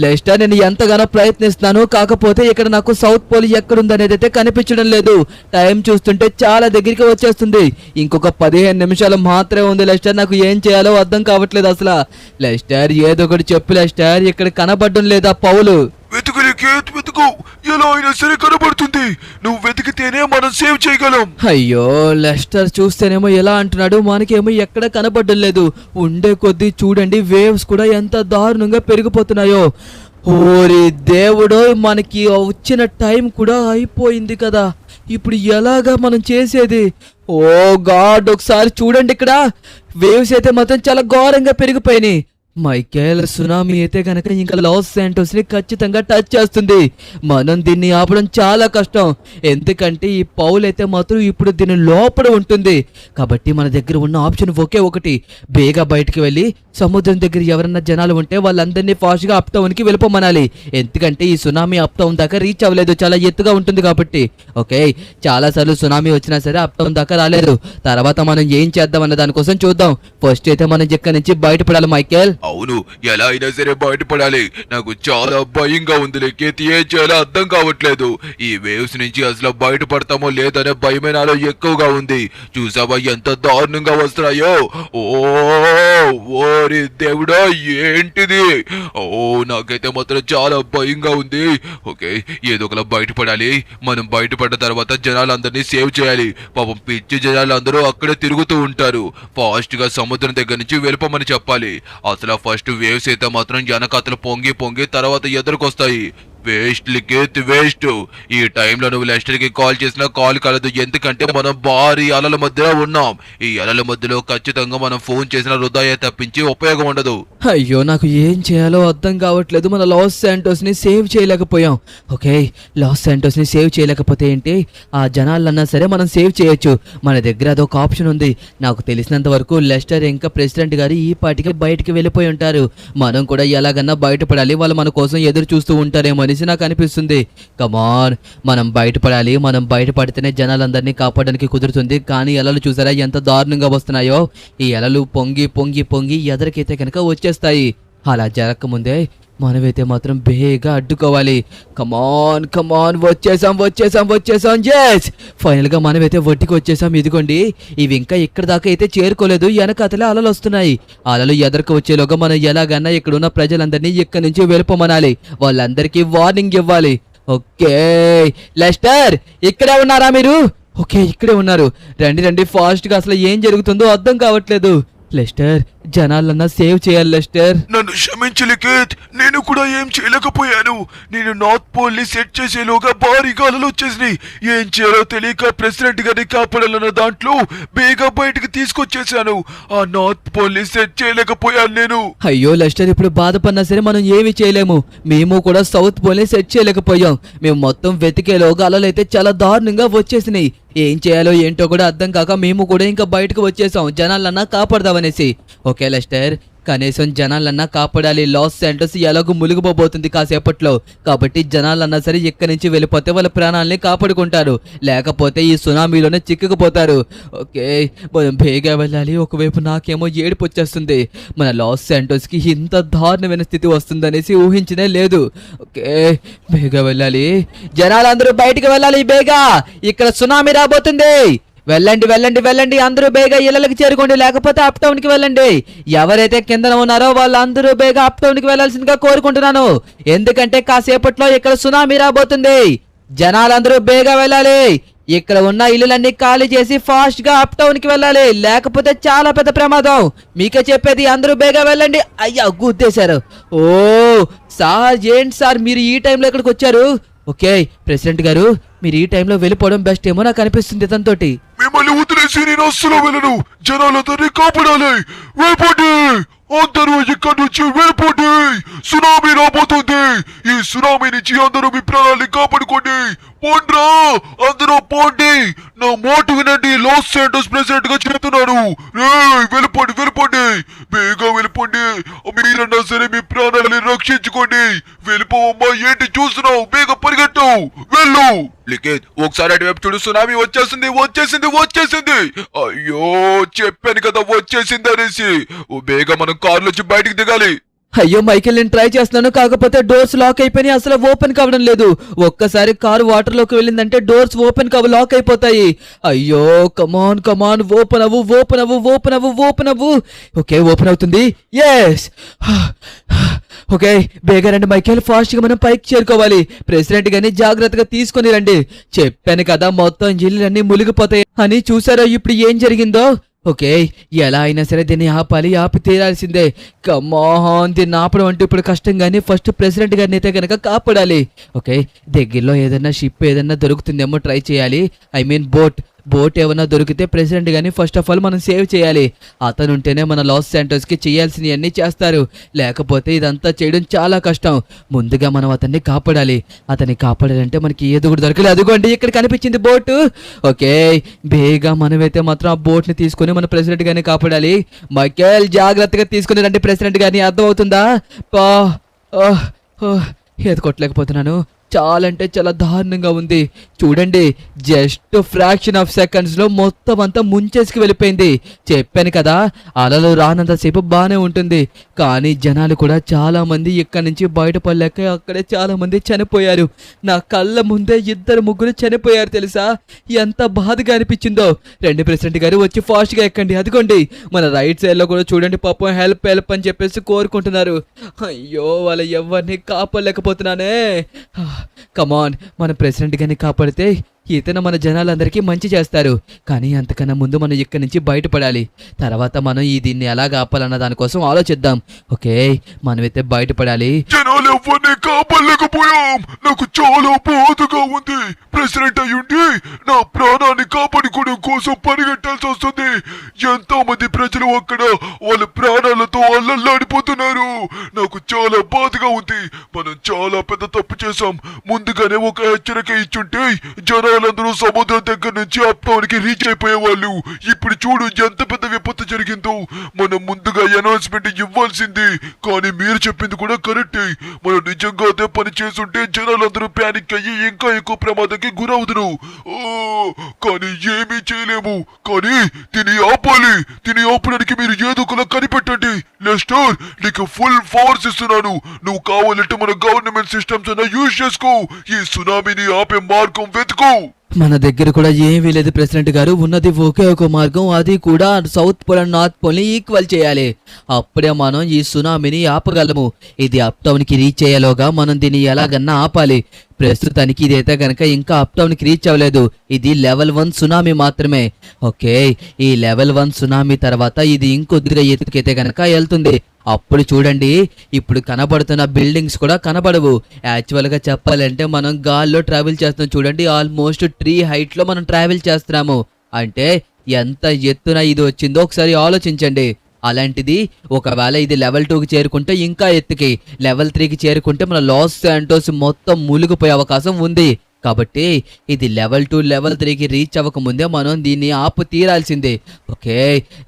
లెస్టర్, నేను ఎంతగానో ప్రయత్నిస్తున్నాను, కాకపోతే ఇక్కడ నాకు సౌత్ పోల్ ఎక్కడుందనేది అయితే కనిపించడం లేదు. టైం చూస్తుంటే చాలా దగ్గరికి వచ్చేస్తుంది. ఇంకొక 15 నిమిషాలు మాత్రమే ఉంది లెస్టర్. నాకు ఏం చేయాలో అర్థం కావట్లేదు అసలు. లెస్టర్, ఏదో ఒకటి చెప్పు లెస్టర్, ఇక్కడ కనబడడం లేదా పౌలు? వెతుకు లిఖిత్, వెతుకు. ఎలా అయినా సరే కనబడుతుంది. నువ్వు వెతికితేనే మనం సేవ్ చేయగలం. అయ్యో, లెస్టర్ చూస్తేనేమో ఎలా అంటున్నాడు, మనకేమో ఎక్కడ కనబడడం లేదు. ఉండే కొద్దీ చూడండి వేవ్స్ కూడా ఎంత దారుణంగా పెరిగిపోతున్నాయో. ఓరి దేవుడో, మనకి వచ్చిన టైం కూడా అయిపోయింది కదా. ఇప్పుడు ఎలాగా మనం చేసేది? ఓ గాడ్, ఒకసారి చూడండి, ఇక్కడ వేవ్స్ అయితే మాత్రం చాలా ఘోరంగా పెరిగిపోయినాయి. మైకేల్, సునామీ అయితే కనుక ఇంకా లాస్ శాంటోస్ ని ఖచ్చితంగా టచ్ చేస్తుంది. మనం దీన్ని ఆపడం చాలా కష్టం. ఎందుకంటే ఈ పౌల్ అయితే మాత్రం ఇప్పుడు దీని లోపల ఉంటుంది. కాబట్టి మన దగ్గర ఉన్న ఆప్షన్ ఒకే ఒకటి, బేగా బయటికి వెళ్ళి సముద్రం దగ్గర ఎవరన్నా జనాలు ఉంటే వాళ్ళందరినీ ఫాస్ట్గా అప్ టౌన్ కి వెళ్ళిపోమనాలి. ఎందుకంటే ఈ సునామీ అప్ టౌన్ దాకా రీచ్ అవ్వలేదు, చాలా ఎత్తుగా ఉంటుంది కాబట్టి. ఓకే, చాలా సార్లు సునామీ వచ్చినా సరే అప్ టౌన్ దాకా రాలేదు. తర్వాత మనం ఏం చేద్దాం అన్న దానికోసం చూద్దాం. ఫస్ట్ అయితే మనం ఇక్కడి నుంచి బయటపడాలి మైకేల్. అవును, ఎలా అయినా సరే బయటపడాలి. నాకు చాలా భయంగా ఉంది లిఖిత్, ఏం చేయాలో అర్థం కావట్లేదు. ఈ వేవ్స్ నుంచి అసలు బయటపడతామో లేదనే భయమే నాలో ఎక్కువగా ఉంది. చూసావా ఎంత దారుణంగా వస్తున్నాయో? ఓరి దేవుడా, ఏంటిది? నాకైతే మాత్రం చాలా భయంగా ఉంది. ఓకే, ఏదో ఒకలా బయటపడాలి. మనం బయటపడ్డ తర్వాత జనాలందరినీ సేవ్ చేయాలి. పాపం పిచ్చి జనాలందరూ అక్కడే తిరుగుతూ ఉంటారు. ఫాస్ట్ గా సముద్రం దగ్గర నుంచి వెళ్ళిపోమని చెప్పాలి. అసలు ఫస్ట్ వేవ్స్ అయితే మాత్రం వెనకాతలు పొంగి పొంగి తర్వాత ఎదురుకొస్తాయి. Waste Likhith waste. ఈ టైంలో నువ్వు లెస్టర్ కి కాల్ చేసినా కాల్ కలదు, ఎందుకంటే మనం భారీ అలల మధ్యలో ఉన్నాం. ఈ అలల మధ్యలో ఖచ్చితంగా మనం ఫోన్ చేసిన వృధాయే తప్పించి ఉపయోగం ఉండదు. అయ్యో నాకు ఏం చేయాలో అర్థం కావట్లేదు. మన లాస్ శాంటోస్ ని సేవ్ చేయలేకపోయాం. ఓకే, లాస్ శాంటోస్ ని సేవ్ చేయలేకపోతే ఏంటి, ఆ జనాలన్నా సరే మనం సేవ్ చేయొచ్చు. మన దగ్గర అదొక ఆప్షన్ ఉంది. నాకు తెలిసినంత వరకు లెస్టర్ ఇంకా ప్రెసిడెంట్ గారు ఈ పాటికి బయటికి వెళ్ళిపోయి ఉంటారు. మనం కూడా ఎలాగన్నా బయటపడాలి, వాళ్ళు మన కోసం ఎదురు చూస్తూ ఉంటారేమో అనేసి నాకు అనిపిస్తుంది. కమాన్, మనం బయటపడాలి. మనం బయటపడితేనే జనాలందరినీ కాపాడడానికి కుదురుతుంది. కానీ అలలు చూసారా ఎంత దారుణంగా వస్తున్నాయో. ఈ అలలు పొంగి పొంగి పొంగి ఎదరికైతే కనుక వచ్చేస్తాయి. అలా జరగకముందే మనమైతే మాత్రం బేగా అడ్డుకోవాలి. కమాన్ కమాన్, వచ్చేసాం వచ్చేసాం వచ్చేసాం. జెస్, ఫైనల్ గా మనమైతే ఒడ్డుకి వచ్చేసాం. ఇదిగోండి, ఇవి ఇంకా ఇక్కడ దాకా అయితే చేరుకోలేదు. వెనకతలే అలలు వస్తున్నాయి. అలలు ఎదరికి వచ్చేలోగా మనం ఎలాగన్నా ఇక్కడున్న ప్రజలందరినీ ఇక్కడి నుంచి వెళ్ళిపోమనాలి. వాళ్ళందరికీ వార్నింగ్ ఇవ్వాలి. ఓకే లెస్టర్, ఇక్కడే ఉన్నారా మీరు? ఓకే, ఇక్కడే ఉన్నారు. రండి రండి ఫాస్ట్ గా, అసలు ఏం జరుగుతుందో అర్థం కావట్లేదు. లెస్టర్, జనాలన్నా సేవ్ చేయాలి లెస్టర్. నన్ను క్షమించు లిఖిత్, నేను కూడా ఏం చేయలేకపోయాను. నేను నార్త్ పోల్ ని సెట్ చేసేలోగా భారీ గాలులు వచ్చేసినాయి. ఏం చేయాలో తెలియక ప్రెసిడెంట్ గారిని కాపాడాలన్న దాంట్లో బేగా బయటకు తీసుకొచ్చేసాను. ఆ నార్త్ పోల్ ని సెట్ చేయలేకపోయాను నేను. అయ్యో లెస్టర్, ఇప్పుడు బాధపడినా సరే మనం ఏమీ చేయలేము. మేము కూడా సౌత్ పోల్ ని సెట్ చేయలేకపోయాం. మేము మొత్తం వెతికేలోగా అలలు అయితే చాలా దారుణంగా వచ్చేసినాయి. ఏం చేయాలో ఏంటో కూడా అర్థం కాక మేము కూడా ఇంకా బయటకు వచ్చేసాం, జనాలన్నా కాపాడదామనేసి. ఓకే లెస్టర్, కనీసం జనాలన్నా కాపాడాలి. లాస్ శాంటోస్ ఎలాగో మునిగిపోబోతుంది కాసేపట్లో. కాబట్టి జనాలన్నా సరే ఇక్కడి నుంచి వెళ్ళిపోతే వాళ్ళ ప్రాణాలని కాపాడుకుంటారు, లేకపోతే ఈ సునామీలోనే చిక్కుకుపోతారు. ఓకే, మనం బేగా వెళ్ళాలి. ఒకవైపు నాకేమో ఏడుపు వచ్చేస్తుంది. మన లాస్ శాంటోస్కి ఇంత దారుణమైన స్థితి వస్తుందనేసి ఊహించనే లేదు. ఓకే, బేగా వెళ్ళాలి. జనాలందరూ బయటికి వెళ్ళాలి బేగా, ఇక్కడ సునామీ రాబోతుంది. వెళ్ళండి వెళ్ళండి వెళ్ళండి, అందరూ బేగా ఇళ్ళకి చేరుకోండి, లేకపోతే అప్ టౌన్ కి వెళ్ళండి. ఎవరైతే కింద ఉన్నారో వాళ్ళందరూ బేగా అప్ టౌన్ కి వెళ్ళాల్సిందిగా కోరుకుంటున్నాను. ఎందుకంటే కాసేపట్లో ఇక్కడ సునామీ రాబోతుంది. జనాలందరూ బేగా వెళ్ళాలి. ఇక్కడ ఉన్న ఇల్లులన్నీ ఖాళీ చేసి ఫాస్ట్ గా అప్ టౌన్ కి వెళ్ళాలి, లేకపోతే చాలా పెద్ద ప్రమాదం. మీకే చెప్పేది, అందరూ బేగా వెళ్ళండి. అయ్యా, గుద్దేశారు. ఓ సార్, ఏంటి సార్ మీరు ఈ టైంలో ఇక్కడికి వచ్చారు? ఓకే ప్రెసిడెంట్ గారు, మీరు ఈ టైంలో వెళ్ళిపోవడం బెస్ట్ ఏమో నాకు అనిపిస్తుంది. తనతోటి మిమ్మల్ని వదిలేసి నేను అస్సలు వెళ్ళను. జనాలందరినీ కాపాడాలి. వెళ్ళిపోండి, అందరూ ఇక్కడి నుంచి వెళ్ళిపోండి. సునామీ రాబోతుంది. ఈ సునామీ నుంచి అందరూ మీ ప్రాణాలని కాపాడుకోండి. పోండ్రా, అందరూ పోండి. నా మాట వినండి, లాస్ శాంటోస్ ప్రెసిడెంట్ గా చెప్తున్నాను. వెళ్ళిపోండి వెళ్ళిపోండి, బేగా వెళ్ళిపోండి. మీరన్నా సరే మీ ప్రాణాలని రక్షించుకోండి. వెళ్ళిపోవమ్మా, ఏంటి చూస్తున్నావు? బేగా పరిగెట్టు, వెళ్ళు. లిఖిత్, ఒకసారి అటువైపు చూడు, సునామీ వచ్చేసింది వచ్చేసింది వచ్చేసింది. అయ్యో, చెప్పాను కదా వచ్చేసింది అనేసి. బేగా మనం కారులోంచి బయటికి దిగాలి. అయ్యో మైకేల్, నేను ట్రై చేస్తున్నాను, కాకపోతే డోర్స్ లాక్ అయిపోయి అసలు ఓపెన్ కావడం లేదు. ఒక్కసారి కారు వాటర్ లోకి వెళ్ళిందంటే డోర్స్ ఓపెన్ లాక్ అయిపోతాయి. అయ్యో, కమాన్ కమాన్, ఓపెన్ అవ్వు ఓపెన్ అవ్వు ఓపెన్ అవ్వు ఓపెన్ అవ్వు. ఓకే, ఓపెన్ అవుతుంది. ఎస్. ఓకే, బేగా రండి మైకేల్, ఫాస్ట్ గా మనం పైకి చేరుకోవాలి. ప్రెసిడెంట్ గాని జాగ్రత్తగా తీసుకొని రండి. చెప్పాను కదా మొత్తం ఇల్లులన్నీ మునిగిపోతాయి అని. చూసారా ఇప్పుడు ఏం జరిగిందో? ఓకే, ఎలా అయినా సరే దీన్ని ఆపాలి, ఆపి తీరాల్సిందే. కమాన్, దీన్ని ఆపడం అంటే ఇప్పుడు కష్టం, కానీ ఫస్ట్ ప్రెసిడెంట్ గారిని అయితే కనుక కాపాడాలి. ఓకే, దగ్గరలో ఏదైనా షిప్ ఏదైనా దొరుకుతుందేమో ట్రై చేయాలి. ఐ మీన్ బోట్ ఏమైనా దొరికితే ప్రెసిడెంట్ గాని ఫస్ట్ ఆఫ్ ఆల్ మనం సేవ్ చేయాలి. అతను ఉంటేనే మన లాస్ శాంటోస్ కి చేయాల్సినవన్నీ చేస్తారు, లేకపోతే ఇదంతా చేయడం చాలా కష్టం. ముందుగా మనం అతన్ని కాపాడాలి. అతన్ని కాపాడాలంటే మనకి ఏదో కూడా దొరకలేదు. అదిగోండి, ఇక్కడ కనిపించింది బోటు. ఓకే, బేగా మనమైతే మాత్రం ఆ బోట్ ని తీసుకుని మన ప్రెసిడెంట్ గారిని కాపాడాలి. మైకేల్, జాగ్రత్తగా తీసుకుని రండి ప్రెసిడెంట్ గారిని, అర్థమవుతుందా? ఏది కొట్టలేకపోతున్నాను, చాలా అంటే చాలా దారుణంగా ఉంది. చూడండి, జస్ట్ ఫ్రాక్షన్ ఆఫ్ సెకండ్స్ లో మొత్తం అంతా ముంచేసుకు వెళ్ళిపోయింది. చెప్పాను కదా, అలలు రానంతసేపు బాగానే ఉంటుంది, కానీ జనాలు కూడా చాలా మంది ఇక్కడి నుంచి బయటపడలేక అక్కడే చాలా మంది చనిపోయారు. నా కళ్ళ ముందే 2-3 చనిపోయారు తెలుసా? ఎంత బాధగా అనిపించిందో. రండి ప్రెసిడెంట్ గారు, వచ్చి ఫాస్ట్ గా ఎక్కండి. అదిగోండి, మన రైట్ సైడ్ లో కూడా చూడండి, పాపం హెల్ప్ హెల్ప్ అని చెప్పేసి కోరుకుంటున్నారు. అయ్యో, వాళ్ళ ఎవరిని కాపాడలేకపోతున్నానే. కమాన్, మన ప్రెసిడెంట్ గారిని కాపాడితే ఇతను మన జనాలందరికీ మంచి చేస్తారు. కానీ అంతకన్నా ముందు మనం ఇక్కడి నుంచి బయటపడాలి. తర్వాత మనం దీన్ని ఎలాగ ఆపాలన్న దానికోసం ఆలోచిద్దాం. ఓకే, మనమైతే బయటపడాలి. జనాలు ఎవరిని కాపాడలేకపోయాం. నాకు చాలా బాధగా ఉంది. ప్రెసిడెంట్ అయ్యుండి నా ప్రాణాన్ని కాపాడుకోవడం కోసం పరిగెట్టాల్సి వస్తుంది. ఎంతో మంది ప్రజలు అక్కడ వాళ్ళ ప్రాణాలతో అల్లల్లాడిపోతున్నారు. నాకు చాలా బాధగా ఉంది. మనం చాలా పెద్ద తప్పు చేశాం. ముందుగానే ఒక హెచ్చరిక ఇచ్చుంటే జనాలందరూ సముద్రం దగ్గర నుంచి అప్టౌన్కి రీచ్ అయిపోయేవాళ్ళు. ఇప్పుడు చూడు ఎంత పెద్ద విపత్తు జరిగిందో. మనం ముందుగా అనౌన్స్మెంట్ ఇవ్వాల్సింది. కానీ మీరు చెప్పింది కూడా కరెక్టే. మనం నిజంగా అదే పని చేస్తుంటే జనాలందరూ ప్యానిక్ అయ్యి ఇంకా ఎక్కువ ప్రమాదానికి గురవుదురు. కానీ ఏమీ చేయలేము. కానీ దీన్ని ఆపాలి. దీన్ని ఆపడానికి మీరు ఏదో ఒకలా కనిపెట్టండి. లెస్టర్, నీకు ఫుల్ ఫోర్స్ ఇస్తున్నాను. నువ్వు కావాలంటే మన గవర్నమెంట్ సిస్టమ్స్ అన్న యూజ్ చేసుకో. ఈ సునామీని ఆపే మార్గం వెతుకో. మన దగ్గర కూడా ఏమీ లేదు ప్రెసిడెంట్ గారు. ఉన్నది ఒకే ఒక మార్గం. అది కూడా south pole and north pole ని ఈక్వల్ చేయాలి. అప్పుడే మనం ఈ సునామీని ఆపగలము. ఇది అప్ టౌన్ కి రీచ్ అయ్యేలోగా మనం దీన్ని ఎలాగన్నా ఆపాలి. ప్రస్తుతానికి ఇదైతే గనక ఇంకా అప్ టౌన్ కి రీచ్ అవ్వలేదు. ఇది లెవెల్ 1 సునామీ మాత్రమే. ఓకే, ఈ లెవెల్ 1 సునామీ తర్వాత ఇది ఇంకొద్దిగా ఎత్తుకైతే గనక వెళ్తుంది. అప్పుడు చూడండి, ఇప్పుడు కనబడుతున్న బిల్డింగ్స్ కూడా కనబడవు. యాక్చువల్ గా చెప్పాలంటే మనం గాల్లో ట్రావెల్ చేస్తున్నాం. చూడండి, ఆల్మోస్ట్ 3 హైట్ లో మనం ట్రావెల్ చేస్తున్నాము. అంటే ఎంత ఎత్తున ఇది వచ్చిందో ఒకసారి ఆలోచించండి. అలాంటిది ఒకవేళ ఇది లెవెల్ 2కి చేరుకుంటే ఇంకా ఎత్తుకి, లెవెల్ 3కి చేరుకుంటే మన లాస్ శాంటోస్ మొత్తం మునిగిపోయే అవకాశం ఉంది. కాబట్టి ఇది లెవెల్ 2 లెవెల్ 3కి రీచ్ అవ్వక ముందే మనం దీన్ని ఆపు తీరాల్సిందే. ఓకే,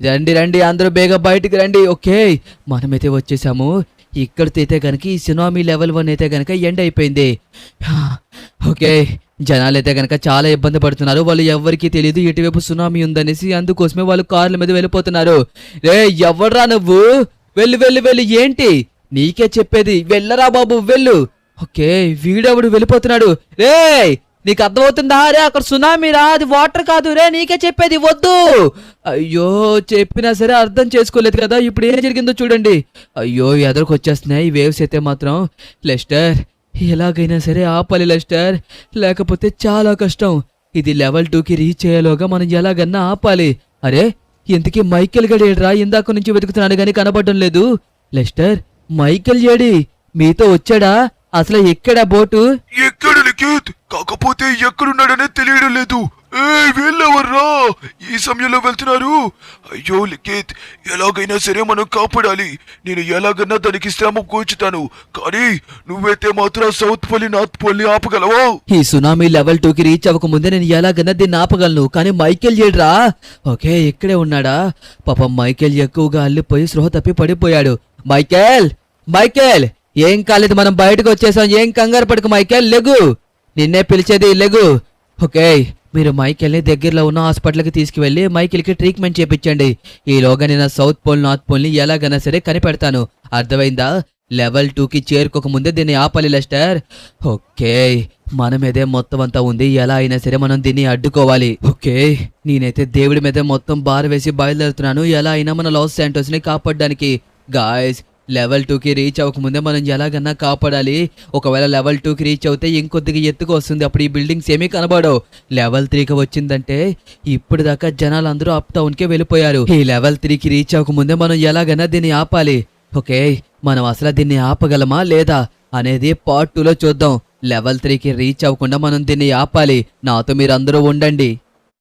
రండి రండి, అందరూ బేగా బయటికి రండి. ఓకే, మనమైతే వచ్చేసాము. ఇక్కడితో అయితే కనుక ఈ సునామీ లెవెల్ 1 అయితే కనుక ఎండ్ అయిపోయింది. ఓకే, జనాలు అయితే కనుక చాలా ఇబ్బంది పడుతున్నారు. వాళ్ళు ఎవరికి తెలియదు ఇటువైపు సునామీ ఉందనేసి. అందుకోసమే వాళ్ళు కార్ల మీద వెళ్ళిపోతున్నారు. రే, ఎవర్రా నువ్వు? వెళ్ళు వెళ్ళు వెళ్ళు. ఏంటి నీకే చెప్పేది, వెళ్ళరా బాబు వెళ్ళు. ఓకే, వీడెవడు వెళ్ళిపోతున్నాడు. రే, నీకు అర్థమవుతుందా? రే, అక్కడ సునామీ రా, అది వాటర్ కాదు. రే, నీకే చెప్పేది, వద్దు. అయ్యో, చెప్పినా సరే అర్థం చేసుకోలేదు కదా. ఇప్పుడు ఏం జరిగిందో చూడండి. అయ్యో, ఎదురుకు వచ్చేస్తున్నాయి ఈ వేవ్స్ అయితే మాత్రం. లెస్టర్, ఎలాగైనా సరే ఆపాలి లెస్టర్, లేకపోతే చాలా కష్టం. ఇది లెవెల్ 2కి రీచ్ అయ్యేలోగా మనం ఎలాగన్నా ఆపాలి. అరే, ఇంతకీ మైకేల్ గడేడ్రా? ఇందాక నుంచి వెతుకుతున్నాడు కానీ కనబడడం లేదు. Lester, Michael AD? మీతో వచ్చాడా? అసలు ఎక్కడా బోటు? ఎక్కడ లిఖిత్? కాకపోతే ఎక్కడున్నాడనే తెలియడం లేదు. వీళ్ళెవర్రా ఈ సమయంలో వెళ్తున్నారు? అయ్యో లిఖిత్, ఎలాగైనా సరే మనం కాపాడాలి. నేను ఎలాగన్నా దానికి శ్రమ కూర్చుతాను. కానీ నువ్వైతే మాత్రం సౌత్ పోల్ నార్త్ పోల్ ని ఆపగలవా? ఈ సునామీ లెవెల్ 2కి రీచ్ అవ్వక ముందే నేను ఎలాగన్నా దీన్ని ఆపగలను. కానీ మైకేల్ ఏడ్రా? ఓకే, ఇక్కడే ఉన్నాడా? పాపం మైకేల్ ఎక్కువగా అల్లిపోయి స్పృహ తప్పి పడిపోయాడు. మైకేల్, మైకేల్, ఏం కాలేదు, మనం బయటకు వచ్చేసాం. ఏం కంగారు పడకు మైకేల్, లెగు. నిన్నే పిలిచేది, లెగు. ఓకే, మీరు మైకేల్ని దగ్గరలో ఉన్న హాస్పిటల్కి తీసుకువెళ్ళి మైకేల్కి ట్రీట్మెంట్ చేయించండి. ఈలోగా నేను సౌత్ పోల్ నార్త్ పోల్ని ఎలాగైనా సరే కనిపెడతాను. అర్థమైందా? లెవెల్ 2కి చేరుకోక ముందే దీన్ని ఆపాలి లెస్టర్. ఓకే, మన మీదే మొత్తం అంతా ఉంది. ఎలా అయినా సరే మనం దీన్ని అడ్డుకోవాలి. ఓకే, నేనైతే దేవుడి మీద మొత్తం భారం వేసి బయలుదేరుతున్నాను. ఎలా అయినా మన లాస్ శాంటోస్ ని కాపాడడానికి. గాయస్, లెవెల్ 2కి రీచ్ అవ్వకముందే మనం ఎలాగన్నా కాపాడాలి. ఒకవేళ లెవెల్ 2కి రీచ్ అవుతే ఇంకొద్దిగా ఎత్తుకు వస్తుంది. అప్పుడు ఈ బిల్డింగ్స్ ఏమీ కనబడవు. లెవెల్ 3కి వచ్చిందంటే ఇప్పుడు దాకా జనాలందరూ అప్ టౌన్కే వెళ్ళిపోయారు. ఈ లెవెల్ 3కి రీచ్ అవ్వకముందే మనం ఎలాగైనా దీన్ని ఆపాలి. ఓకే, మనం అసలు దీన్ని ఆపగలమా లేదా అనేది పార్ట్ 2లో చూద్దాం. లెవెల్ 3కి రీచ్ అవ్వకుండా మనం దీన్ని ఆపాలి. నాతో మీరందరూ ఉండండి.